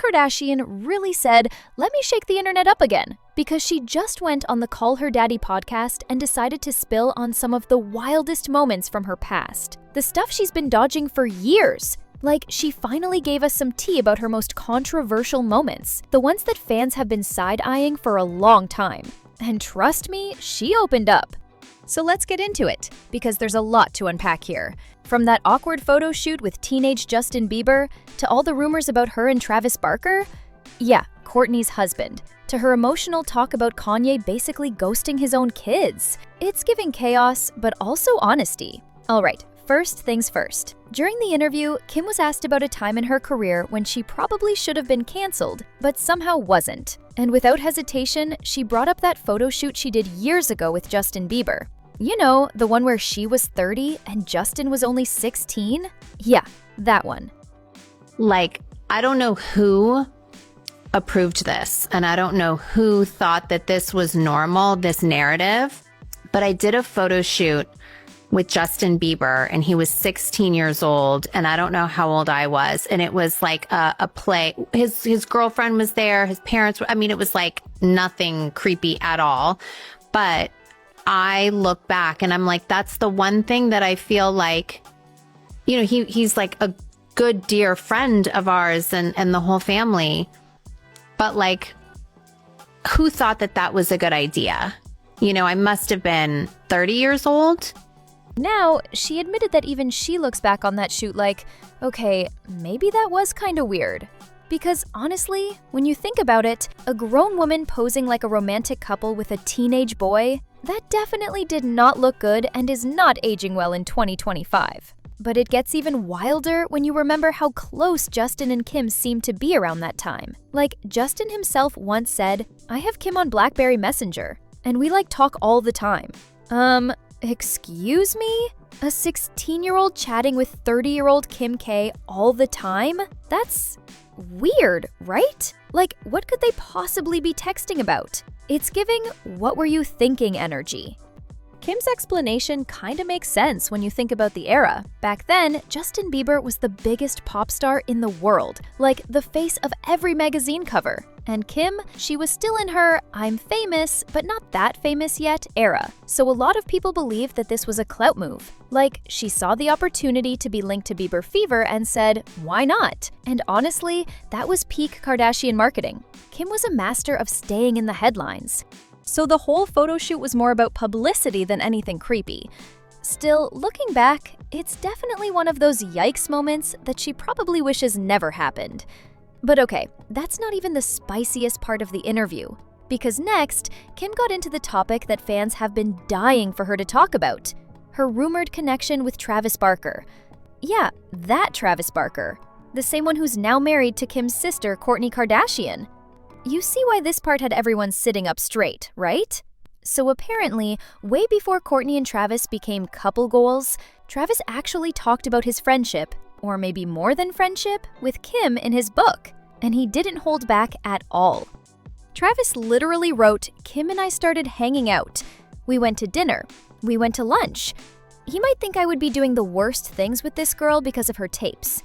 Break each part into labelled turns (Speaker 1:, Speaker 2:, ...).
Speaker 1: Kardashian really said, "Let me shake the internet up again," because she just went on the Call Her Daddy podcast and decided to spill on some of the wildest moments from her past. The stuff she's been dodging for years. Like, she finally gave us some tea about her most controversial moments, the ones that fans have been side-eyeing for a long time. And trust me, she opened up. So let's get into it, because there's a lot to unpack here. From that awkward photo shoot with teenage Justin Bieber, to all the rumors about her and Travis Barker, yeah, Kourtney's husband, to her emotional talk about Kanye basically ghosting his own kids. It's giving chaos, but also honesty. All right, first things first. During the interview, Kim was asked about a time in her career when she probably should have been canceled, but somehow wasn't. And without hesitation, she brought up that photo shoot she did years ago with Justin Bieber. You know, the one where she was 30 and Justin was only 16? Yeah, that one.
Speaker 2: Like, I don't know who approved this, and I don't know who thought that this was normal, this narrative, but I did a photo shoot with Justin Bieber, and he was 16 years old, and I don't know how old I was, and it was like a play. His girlfriend was there, his parents, I mean, it was like nothing creepy at all, but I look back and I'm like, that's the one thing that I feel like, you know, he's like a good, dear friend of ours and the whole family, but like, who thought that that was a good idea? You know, I must have been 30 years old.
Speaker 1: Now, she admitted that even she looks back on that shoot like, okay, maybe that was kinda weird. Because honestly, when you think about it, a grown woman posing like a romantic couple with a teenage boy, that definitely did not look good and is not aging well in 2025. But it gets even wilder when you remember how close Justin and Kim seemed to be around that time. Like, Justin himself once said, "I have Kim on BlackBerry Messenger, and we like talk all the time." Excuse me? A 16-year-old chatting with 30-year-old Kim K all the time? That's weird, right? Like, what could they possibly be texting about? It's giving "what were you thinking" energy. Kim's explanation kinda makes sense when you think about the era. Back then, Justin Bieber was the biggest pop star in the world, like the face of every magazine cover. And Kim, she was still in her "I'm famous, but not that famous yet" era. So a lot of people believe that this was a clout move. Like, she saw the opportunity to be linked to Bieber fever and said, why not? And honestly, that was peak Kardashian marketing. Kim was a master of staying in the headlines. So the whole photo shoot was more about publicity than anything creepy. Still, looking back, it's definitely one of those yikes moments that she probably wishes never happened. But okay, that's not even the spiciest part of the interview. Because next, Kim got into the topic that fans have been dying for her to talk about: her rumored connection with Travis Barker. Yeah, that Travis Barker. The same one who's now married to Kim's sister, Kourtney Kardashian. You see why this part had everyone sitting up straight, right? So apparently, way before Kourtney and Travis became couple goals, Travis actually talked about his friendship, or maybe more than friendship, with Kim in his book, and he didn't hold back at all. Travis literally wrote, "Kim and I started hanging out. We went to dinner. We went to lunch. He might think I would be doing the worst things with this girl because of her tapes."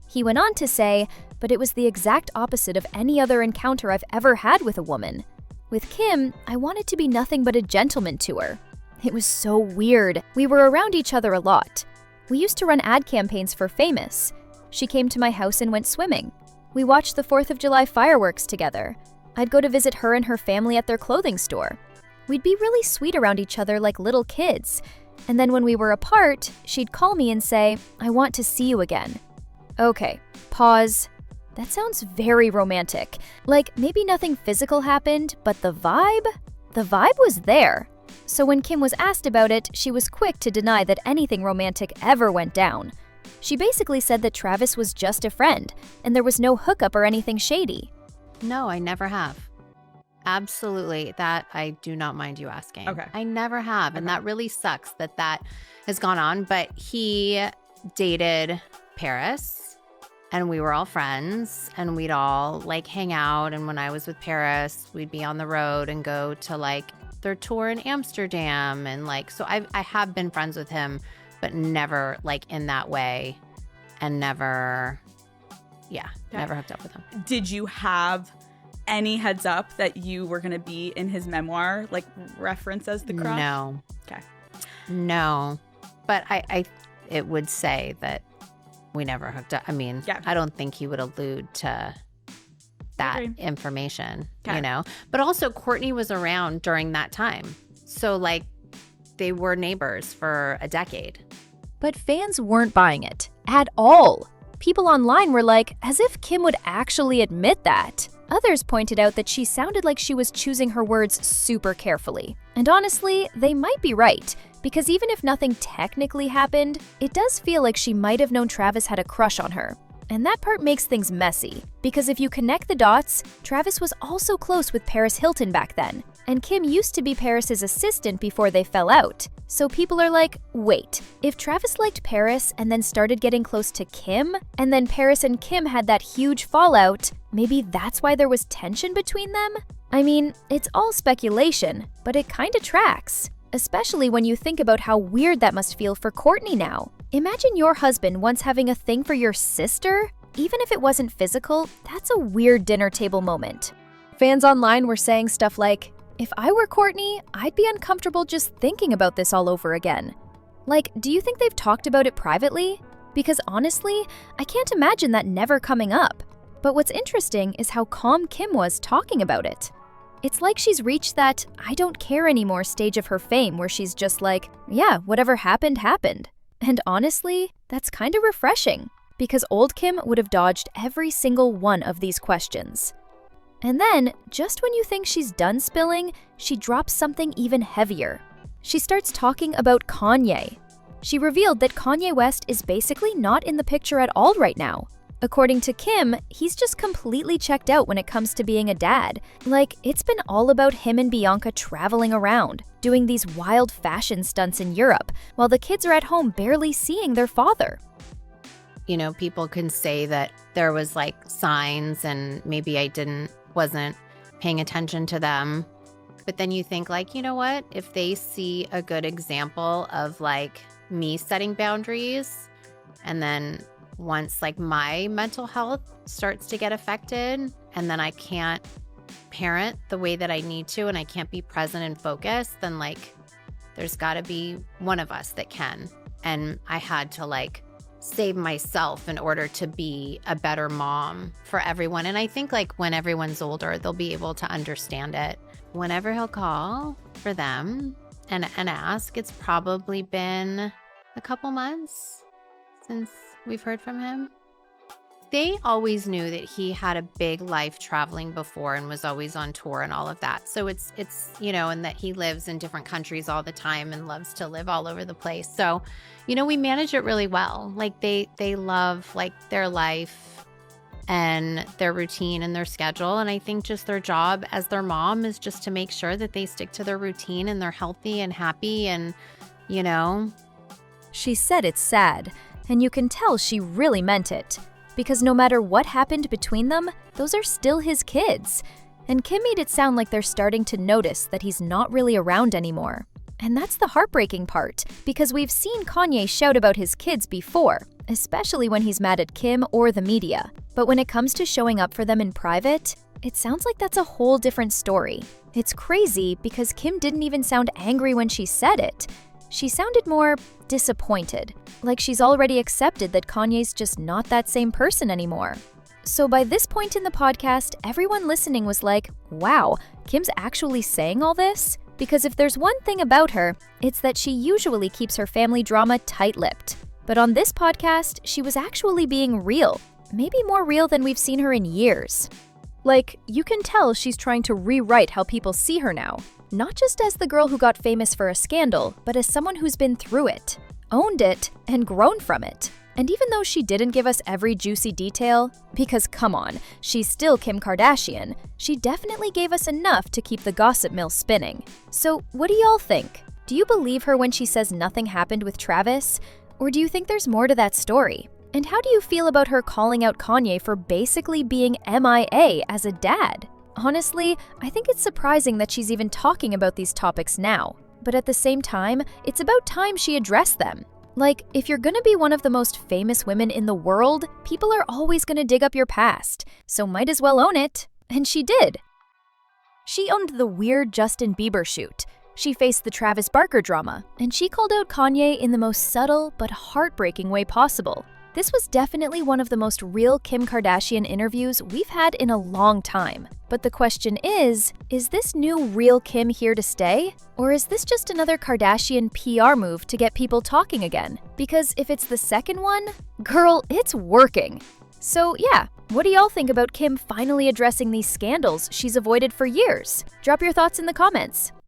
Speaker 1: He went on to say, "But it was the exact opposite of any other encounter I've ever had with a woman. With Kim, I wanted to be nothing but a gentleman to her. It was so weird. We were around each other a lot. We used to run ad campaigns for Famous. She came to my house and went swimming. We watched the 4th of July fireworks together. I'd go to visit her and her family at their clothing store. We'd be really sweet around each other like little kids. And then when we were apart, she'd call me and say, 'I want to see you again.'" Okay, pause. That sounds very romantic. Like, maybe nothing physical happened, but the vibe? The vibe was there. So when Kim was asked about it, she was quick to deny that anything romantic ever went down. She basically said that Travis was just a friend, and there was no hookup or anything shady.
Speaker 2: No, I never have. Absolutely. That I do not mind you asking.
Speaker 3: Okay.
Speaker 2: I never have. And that really sucks that that has gone on. But he dated Paris, and we were all friends, and we'd all like hang out. And when I was with Paris, we'd be on the road and go to like their tour in Amsterdam. And like, so I have been friends with him, but never like in that way, and never, Yeah, never hooked up with him.
Speaker 3: Did you have any heads up that you were going to be in his memoir, like reference as the crush?
Speaker 2: No.
Speaker 3: Okay.
Speaker 2: No. But it would say that we never hooked up. I mean, I don't think he would allude to that information, you know? But also Kourtney was around during that time. So like they were neighbors for a decade.
Speaker 1: But fans weren't buying it at all. People online were like, as if Kim would actually admit that. Others pointed out that she sounded like she was choosing her words super carefully. And honestly, they might be right, because even if nothing technically happened, it does feel like she might have known Travis had a crush on her. And that part makes things messy, because if you connect the dots, Travis was also close with Paris Hilton back then, and Kim used to be Paris's assistant before they fell out. So people are like, wait, if Travis liked Paris and then started getting close to Kim, and then Paris and Kim had that huge fallout, maybe that's why there was tension between them? I mean, it's all speculation, but it kinda tracks. Especially when you think about how weird that must feel for Kourtney now. Imagine your husband once having a thing for your sister? Even if it wasn't physical, that's a weird dinner table moment. Fans online were saying stuff like, if I were Kourtney, I'd be uncomfortable just thinking about this all over again. Like, do you think they've talked about it privately? Because honestly, I can't imagine that never coming up. But what's interesting is how calm Kim was talking about it. It's like she's reached that I don't care anymore stage of her fame where she's just like, yeah, whatever happened, happened. And honestly, that's kind of refreshing, because old Kim would have dodged every single one of these questions. And then, just when you think she's done spilling, she drops something even heavier. She starts talking about Kanye. She revealed that Kanye West is basically not in the picture at all right now. According to Kim, he's just completely checked out when it comes to being a dad. Like, it's been all about him and Bianca traveling around, doing these wild fashion stunts in Europe, while the kids are at home barely seeing their father.
Speaker 2: You know, people can say that there was like signs and maybe I wasn't paying attention to them. But then you think like, you know what? If they see a good example of like me setting boundaries, and then once like my mental health starts to get affected and then I can't parent the way that I need to and I can't be present and focused, then like there's got to be one of us that can. And I had to like save myself in order to be a better mom for everyone. And I think like when everyone's older, they'll be able to understand it. Whenever he'll call for them and ask, it's probably been a couple months since we've heard from him. They always knew that he had a big life traveling before and was always on tour and all of that. So it's you know, and that he lives in different countries all the time and loves to live all over the place. So, you know, we manage it really well. Like they love like their life and their routine and their schedule. And I think just their job as their mom is just to make sure that they stick to their routine and they're healthy and happy and, you know.
Speaker 1: She said it's sad. And you can tell she really meant it. Because no matter what happened between them, those are still his kids. And Kim made it sound like they're starting to notice that he's not really around anymore. And that's the heartbreaking part, because we've seen Kanye shout about his kids before, especially when he's mad at Kim or the media. But when it comes to showing up for them in private, it sounds like that's a whole different story. It's crazy because Kim didn't even sound angry when she said it. She sounded more disappointed, like she's already accepted that Kanye's just not that same person anymore. So by this point in the podcast, everyone listening was like, wow, Kim's actually saying all this? Because if there's one thing about her, it's that she usually keeps her family drama tight-lipped. But on this podcast, she was actually being real, maybe more real than we've seen her in years. Like, you can tell she's trying to rewrite how people see her now. Not just as the girl who got famous for a scandal, but as someone who's been through it, owned it, and grown from it. And even though she didn't give us every juicy detail, because come on, she's still Kim Kardashian, she definitely gave us enough to keep the gossip mill spinning. So what do y'all think? Do you believe her when she says nothing happened with Travis? Or do you think there's more to that story? And how do you feel about her calling out Kanye for basically being MIA as a dad? Honestly, I think it's surprising that she's even talking about these topics now. But at the same time, it's about time she addressed them. Like, if you're gonna be one of the most famous women in the world, people are always gonna dig up your past, so might as well own it. And she did. She owned the weird Justin Bieber shoot. She faced the Travis Barker drama, and she called out Kanye in the most subtle but heartbreaking way possible. This was definitely one of the most real Kim Kardashian interviews we've had in a long time. But the question is this new real Kim here to stay? Or is this just another Kardashian PR move to get people talking again? Because if it's the second one, girl, it's working. So yeah, what do y'all think about Kim finally addressing these scandals she's avoided for years? Drop your thoughts in the comments.